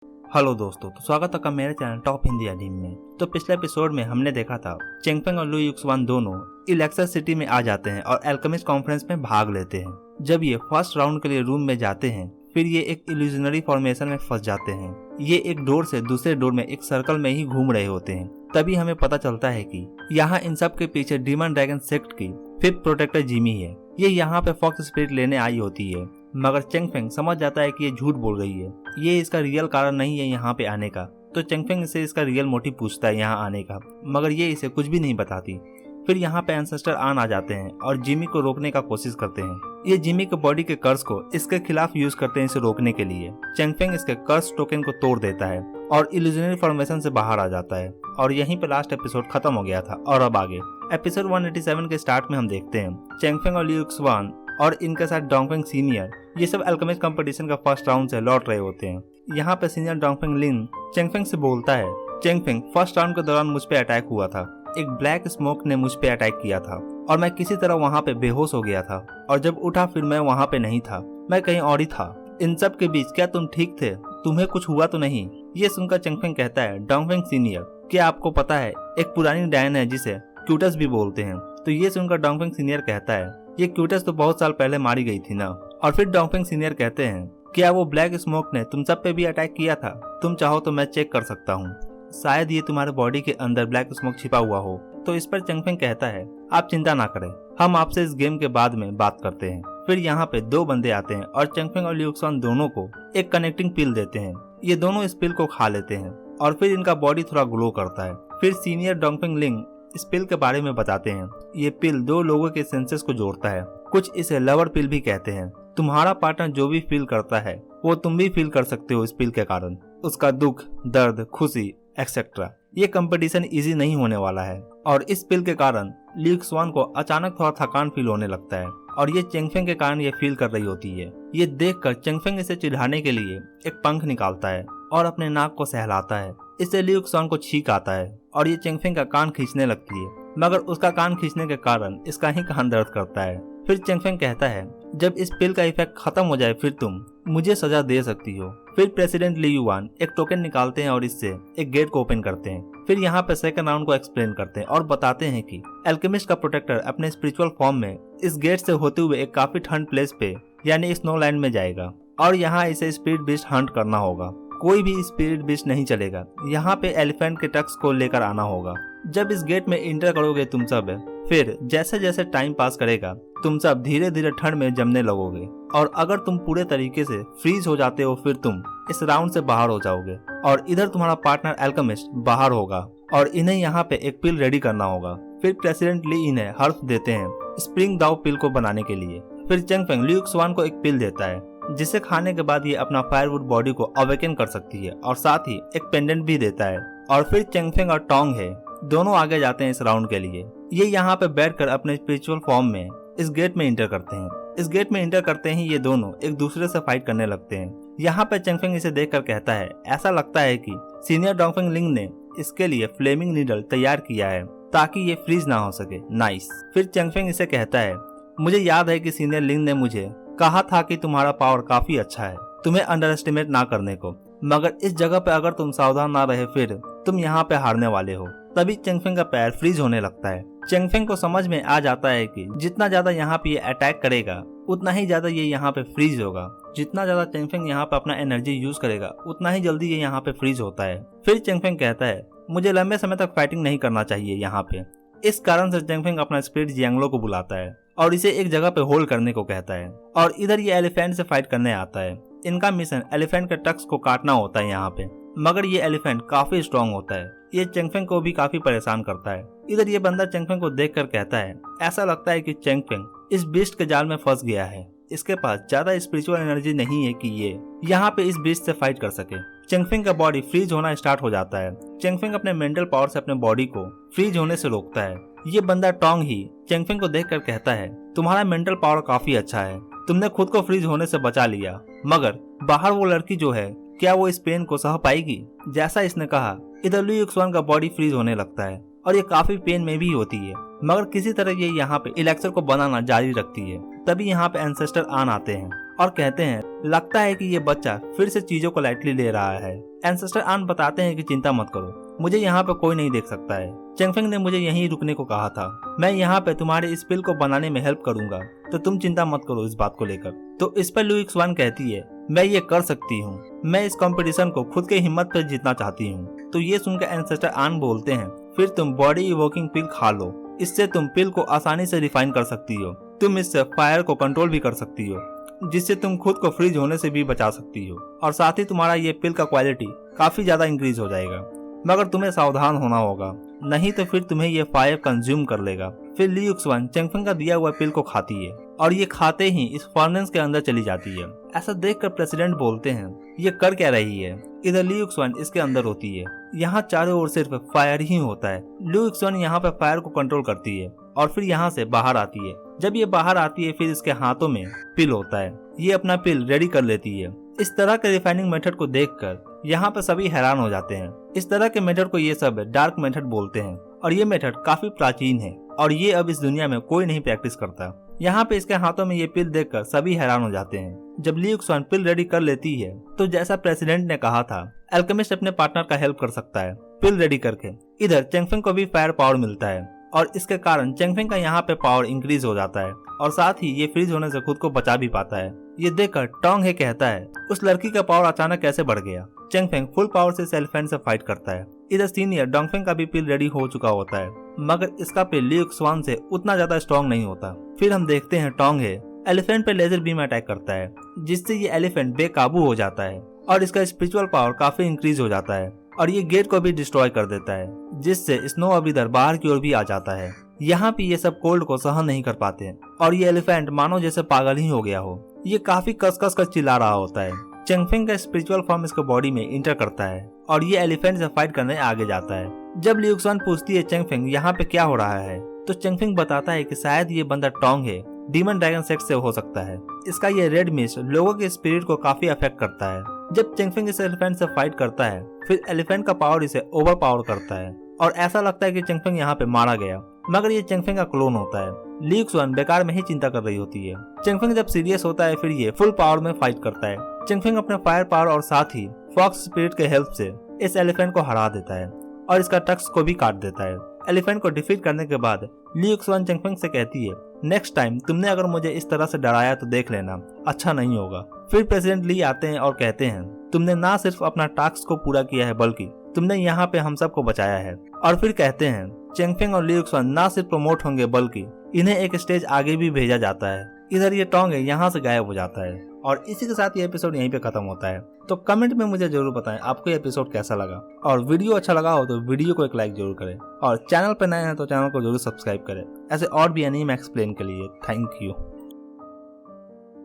Hello दोस्तों, तो स्वागत है मेरे चैनल टॉप हिंदी एनीमे में। तो पिछले एपिसोड में हमने देखा था चेंगफेंग और लू युक्सवान दोनों इलेक्सर सिटी में आ जाते हैं और अल्केमिस्ट कॉन्फ्रेंस में भाग लेते हैं। जब ये फर्स्ट राउंड के लिए रूम में जाते हैं, फिर ये एक इल्यूजनरी फॉर्मेशन में फंस जाते हैं। ये एक डोर से दूसरे डोर में एक सर्कल में ही घूम रहे होते हैं। तभी हमें पता चलता है कि यहाँ इन सब के पीछे डीमन ड्रैगन सेक्ट की 5th प्रोटेक्टर जिमी है। ये यहाँ पे फॉक्स स्पिरिट लेने आई होती है, मगर चेंगफेंग समझ जाता है कि ये झूठ बोल रही है, ये इसका रियल कारण नहीं है यहाँ पे आने का। तो चेंगफेंग इसे इसका रियल मोटिव पूछता है यहाँ आने का, मगर ये इसे कुछ भी नहीं बताती। फिर यहाँ पे एंसेस्टर आन आ जाते हैं और जिमी को रोकने का कोशिश करते हैं। ये जिमी के बॉडी के कर्स को इसके खिलाफ यूज करते हैं इसे रोकने के लिए। चेंगफेंग इसके कर्स टोकन को तोड़ देता है और इल्यूजनरी फॉर्मेशन से बाहर आ जाता है। और यहीं पे लास्ट एपिसोड खत्म हो गया था। और अब आगे एपिसोड 187 के स्टार्ट में हम देखते हैं चेंगफेंग और लू युक्सवान और इनके साथ डोंगफेंग सीनियर ये सब अल्केमिस्ट कंपटीशन का फर्स्ट राउंड से लौट रहे होते हैं। यहाँ पे सीनियर डोंगफेंग लिन चेंगफेंग से बोलता है, चेंगफेंग फर्स्ट राउंड के दौरान मुझ पे अटैक हुआ था। एक ब्लैक स्मोक ने मुझ पे अटैक किया था और मैं किसी तरह वहाँ पे बेहोश हो गया था और जब उठा फिर मैं वहाँ पे नहीं था, मैं कहीं और ही था। इन सब के बीच क्या तुम ठीक थे? तुम्हें कुछ हुआ तो नहीं? ये सुनकर चेंगफेंग कहता है, डोंगफेंग सीनियर क्या आपको पता है एक पुरानी डायन है जिसे क्यूटस भी बोलते हैं? तो ये सुनकर डोंगफेंग सीनियर कहता है, ये क्यूटस तो बहुत साल पहले मारी गई थी ना। और फिर डोंगफेंग सीनियर कहते हैं, क्या वो ब्लैक स्मोक ने तुम सब पे भी अटैक किया था? तुम चाहो तो मैं चेक कर सकता हूँ, शायद ये तुम्हारे बॉडी के अंदर ब्लैक स्मोक छिपा हुआ हो। तो इस पर चेंगफेंग कहता है, आप चिंता ना करें, हम आपसे इस गेम के बाद में बात करते हैं। फिर यहाँ पे दो बंदे आते हैं और चेंगफेंग और लू युक्सवान दोनों को एक कनेक्टिंग पिल देते हैं। ये दोनों इस पिल को खा लेते हैं और फिर इनका बॉडी थोड़ा ग्लो करता है। फिर सीनियर डोंगफेंग लिंग इस पिल के बारे में बताते हैं। ये पिल दो लोगों के सेंसेस को जोड़ता है, कुछ इसे लवर पिल भी कहते हैं। तुम्हारा पार्टनर जो भी फील करता है वो तुम भी फील कर सकते हो इस पिल के कारण, उसका दुख, दर्द, खुशी एक्सेट्रा। ये कंपटीशन इजी नहीं होने वाला है और इस पिल के कारण लू युक्सवान को अचानक थोड़ा थकान फील होने लगता है और ये चेंगफेंग के कारण ये फील कर रही होती है। ये देखकर चेंगफेंग इसे चिढ़ाने के लिए एक पंख निकालता है और अपने नाक को सहलाता है। इससे लू युक्सवान को छींक आता है और ये चेंगफेंग का कान खींचने लगती है, मगर उसका कान खींचने के कारण इसका ही कान दर्द करता है। फिर चेंगफेंग कहता है, जब इस पिल का इफेक्ट खत्म हो जाए फिर तुम मुझे सजा दे सकती हो। फिर प्रेसिडेंट ली युआन एक टोकन निकालते हैं और इससे एक गेट को ओपन करते हैं। फिर यहाँ पे सेकंड राउंड को एक्सप्लेन करते हैं और बताते हैं कि अल्केमिस्ट का प्रोटेक्टर अपने स्पिरिचुअल फॉर्म में इस गेट से होते हुए एक काफी ठंड प्लेस पे यानी स्नो लैंड में जाएगा और यहाँ इसे स्पिरिट बीस्ट हंट करना होगा। कोई भी स्पिरिट बीस्ट नहीं चलेगा, यहाँ पे एलिफेंट के टक्स को लेकर आना होगा। जब इस गेट में इंटर करोगे तुम सब, फिर जैसे जैसे टाइम पास करेगा तुम सब धीरे धीरे ठंड में जमने लगोगे और अगर तुम पूरे तरीके से फ्रीज हो जाते हो फिर तुम इस राउंड से बाहर हो जाओगे और इधर तुम्हारा पार्टनर अल्केमिस्ट बाहर होगा और इन्हें यहाँ पे एक पिल रेडी करना होगा। फिर प्रेसिडेंट ली इन्हें हर्फ देते हैं स्प्रिंग दाव पिल को बनाने के लिए। फिर चेंगफेंग लू युक्सवान को एक पिल देता है जिसे खाने के बाद ये अपना फायरवुड बॉडी को अवेकन कर सकती है और साथ ही एक पेंडेंट भी देता है। और फिर चेंगफेंग और टोंग है दोनों आगे जाते हैं इस राउंड के लिए। ये यहाँ पे बैठकर अपने स्पिरिचुअल फॉर्म में इस गेट में इंटर करते हैं। इस गेट में इंटर करते ही ये दोनों एक दूसरे से फाइट करने लगते हैं। यहाँ पे चेंगफेंग इसे देखकर कहता है, ऐसा लगता है कि सीनियर डोंगफेंग लिंग ने इसके लिए फ्लेमिंग नीडल तैयार किया है ताकि ये फ्रीज ना हो सके। नाइस। फिर चेंगफेंग इसे कहता है, मुझे याद है कि सीनियर लिंग ने मुझे कहा था कि तुम्हारा पावर काफी अच्छा है, तुम्हें अंडर एस्टिमेट ना करने को, मगर इस जगह पे अगर तुम सावधान ना रहे फिर तुम यहाँ पे हारने वाले हो। तभी चेंगफेंग का पैर फ्रीज होने लगता है। चेंगफेंग को समझ में आ जाता है कि जितना ज्यादा यहाँ पे ये अटैक करेगा उतना ही ज्यादा ये यहाँ पे फ्रीज होगा। जितना ज्यादा चेंगफेंग यहाँ पे अपना एनर्जी यूज करेगा उतना ही जल्दी ये यहाँ पे फ्रीज होता है। फिर चेंगफेंग कहता है, मुझे लंबे समय तक फाइटिंग नहीं करना चाहिए यहाँ पे। इस कारण से चेंगफेंग अपना स्पिरिट जियांगलो को बुलाता है और इसे एक जगह पे होल्ड करने को कहता है और इधर ये एलिफेंट से फाइट करने आता है। इनका मिशन एलिफेंट के टक्स को काटना होता है यहाँ पे, मगर ये एलिफेंट काफी स्ट्रॉन्ग होता है। ये चेंगफेंग को भी काफी परेशान करता है। इधर ये बंदा चेंगफेंग को देखकर कहता है, ऐसा लगता है कि चेंगफेंग इस बीस्ट के जाल में फंस गया है, इसके पास ज्यादा स्पिरिचुअल एनर्जी नहीं है कि ये यहाँ पे इस बीस्ट से फाइट कर सके। चेंगफेंग का बॉडी फ्रीज होना स्टार्ट हो जाता है। चेंगफेंग अपने मेंटल पावर से अपने बॉडी को फ्रीज होने से रोकता है। ये बंदा टोंग ही चेंगफेंग को देखकर कहता है, तुम्हारा मेंटल पावर काफी अच्छा है, तुमने खुद को फ्रीज होने से बचा लिया, मगर बाहर वो लड़की जो है क्या वो इस पेन को सह पाएगी? जैसा इसने कहा इधर लू युक्सवान का बॉडी फ्रीज होने लगता है और ये काफी पेन में भी होती है, मगर किसी तरह ये यहाँ पे इलेक्सर को बनाना जारी रखती है। तभी यहाँ पे एंसेस्टर आन आते हैं और कहते हैं लगता है कि ये बच्चा फिर से चीजों को लाइटली ले रहा है। एंसेस्टर आन बताते हैं कि चिंता मत करो, मुझे यहाँ पे कोई नहीं देख सकता है। चेंगफेंग ने मुझे यहीं रुकने को कहा था, मैं यहाँ पे तुम्हारे इस पिल को बनाने में हेल्प करूंगा, तो तुम चिंता मत करो इस बात को लेकर। तो इस पर लू युक्सवान कहती है मैं ये कर सकती हूँ, मैं इस कंपटीशन को खुद के हिम्मत पर जीतना चाहती हूँ। तो ये सुनकर एंसेस्टर आन बोलते हैं फिर तुम बॉडी इवोकिंग पिल खा लो, इससे तुम पिल को आसानी से रिफाइन कर सकती हो, तुम इससे फायर को कंट्रोल भी कर सकती हो, जिससे तुम खुद को फ्रीज होने से भी बचा सकती हो, और साथ ही तुम्हारा ये पिल का क्वालिटी काफी ज्यादा इंक्रीज हो जाएगा। मगर तुम्हें सावधान होना होगा, नहीं तो फिर तुम्हें ये फायर कंज्यूम कर लेगा। फिर ली युक्सवान चेंगफेंग का दिया हुआ पिल को खाती है और ये खाते ही इस फर्नेस के अंदर चली जाती है। ऐसा देखकर प्रेसिडेंट बोलते हैं ये कर क्या रही है। इधर ली युक्सवान इसके अंदर होती है, यहाँ चारों ओर सिर्फ फायर ही होता है। ली युक्सवान यहाँ पे फायर को कंट्रोल करती है और फिर यहाँ से बाहर आती है। जब ये बाहर आती है फिर इसके हाथों में पिल होता है, ये अपना पिल रेडी कर लेती है। इस तरह के रिफाइनिंग मेथड को देखकर यहाँ पे सभी हैरान हो जाते हैं। इस तरह के मेथड को ये सब डार्क मेथड बोलते हैं और ये मेथड काफी प्राचीन है और ये अब इस दुनिया में कोई नहीं प्रैक्टिस करता। यहाँ पे इसके हाथों में ये पिल देखकर सभी हैरान हो जाते हैं। जब ली युक्सवान पिल रेडी कर लेती है तो जैसा प्रेसिडेंट ने कहा था अल्केमिस्ट अपने पार्टनर का हेल्प कर सकता है पिल रेडी करके। इधर चेंगफेंग को भी फायर पावर मिलता है और इसके कारण चेंगफेंग का यहाँ पे पावर इंक्रीज हो जाता है और साथ ही ये फ्रीज होने से खुद को बचा भी पाता है। ये देखकर टोंग हे कहता है उस लड़की का पावर अचानक कैसे बढ़ गया। चेंगफेंग फुल पावर से एलिफेंट से फाइट करता है। इधर सीनियर डोंगफेंग का भी पिल रेडी हो चुका होता है, मगर इसका पिल ली युक्सवान से उतना ज्यादा स्ट्रॉन्ग नहीं होता। फिर हम देखते हैं टोंग हे एलिफेंट पे लेजर बीम अटैक करता है, जिससे ये एलिफेंट बेकाबू हो जाता है और इसका स्पिरिचुअल पावर काफी इंक्रीज हो जाता है और ये गेट को भी डिस्ट्रॉय कर देता है, जिससे स्नो अब इधर बाहर की ओर भी आ जाता है। यहाँ पे ये सब कोल्ड को सहन नहीं कर पाते हैं और ये एलिफेंट मानो जैसे पागल ही हो गया हो। ये काफी कस कर चिल्ला रहा होता है। चेंगफेंग का स्पिरिचुअल फॉर्म इसके बॉडी में इंटर करता है और ये एलिफेंट से फाइट करने आगे जाता है। जब ली युक्सवान पूछती है चेंगफेंग यहाँ पे क्या हो रहा है, तो चेंगफेंग बताता है कि शायद ये बंदा टोंग है डीमन ड्रैगन सेक्स से हो सकता है। इसका ये रेड मिस्ट लोगों के स्पिरिट को काफी अफेक्ट करता है। जब चेंगफेंग इस एलिफेंट से फाइट करता है फिर एलिफेंट का पावर इसे ओवर पावर करता है और ऐसा लगता है कि चेंगफेंग यहाँ पे मारा गया, मगर ये चेंगफेंग का क्लोन होता है। ली युक्सवान बेकार में ही चिंता कर रही होती है। चेंगफेंग जब सीरियस होता है फिर ये फुल पावर में फाइट करता है। चेंगफेंग अपने फायर पावर और साथ ही फॉक्स स्पिरिट के हेल्प से इस एलिफेंट को हरा देता है और इसका टक्स को भी काट देता है। एलिफेंट को डिफीट करने के बाद ली युक्सवान चेंगफेंग से कहती है नेक्स्ट टाइम तुमने अगर मुझे इस तरह से डराया तो देख लेना, अच्छा नहीं होगा। फिर प्रेसिडेंट ली आते हैं और कहते हैं तुमने ना सिर्फ अपना टास्क को पूरा किया है बल्कि तुमने यहाँ पे हम सबको बचाया है। और फिर कहते हैं चेंगफेंग और ली युक्सवान ना सिर्फ प्रमोट होंगे बल्कि इन्हें एक स्टेज आगे भी भेजा जाता है। इधर ये टोंग है यहाँ से गायब हो जाता है और इसी के साथ ये एपिसोड यहीं पे खत्म होता है। तो कमेंट में मुझे जरूर बताएं आपको ये एपिसोड कैसा लगा, और वीडियो अच्छा लगा हो तो वीडियो को एक लाइक जरूर करें और चैनल पर नए हैं तो चैनल को जरूर सब्सक्राइब करें ऐसे और भी एनीमे एक्सप्लेन के लिए। Thank you.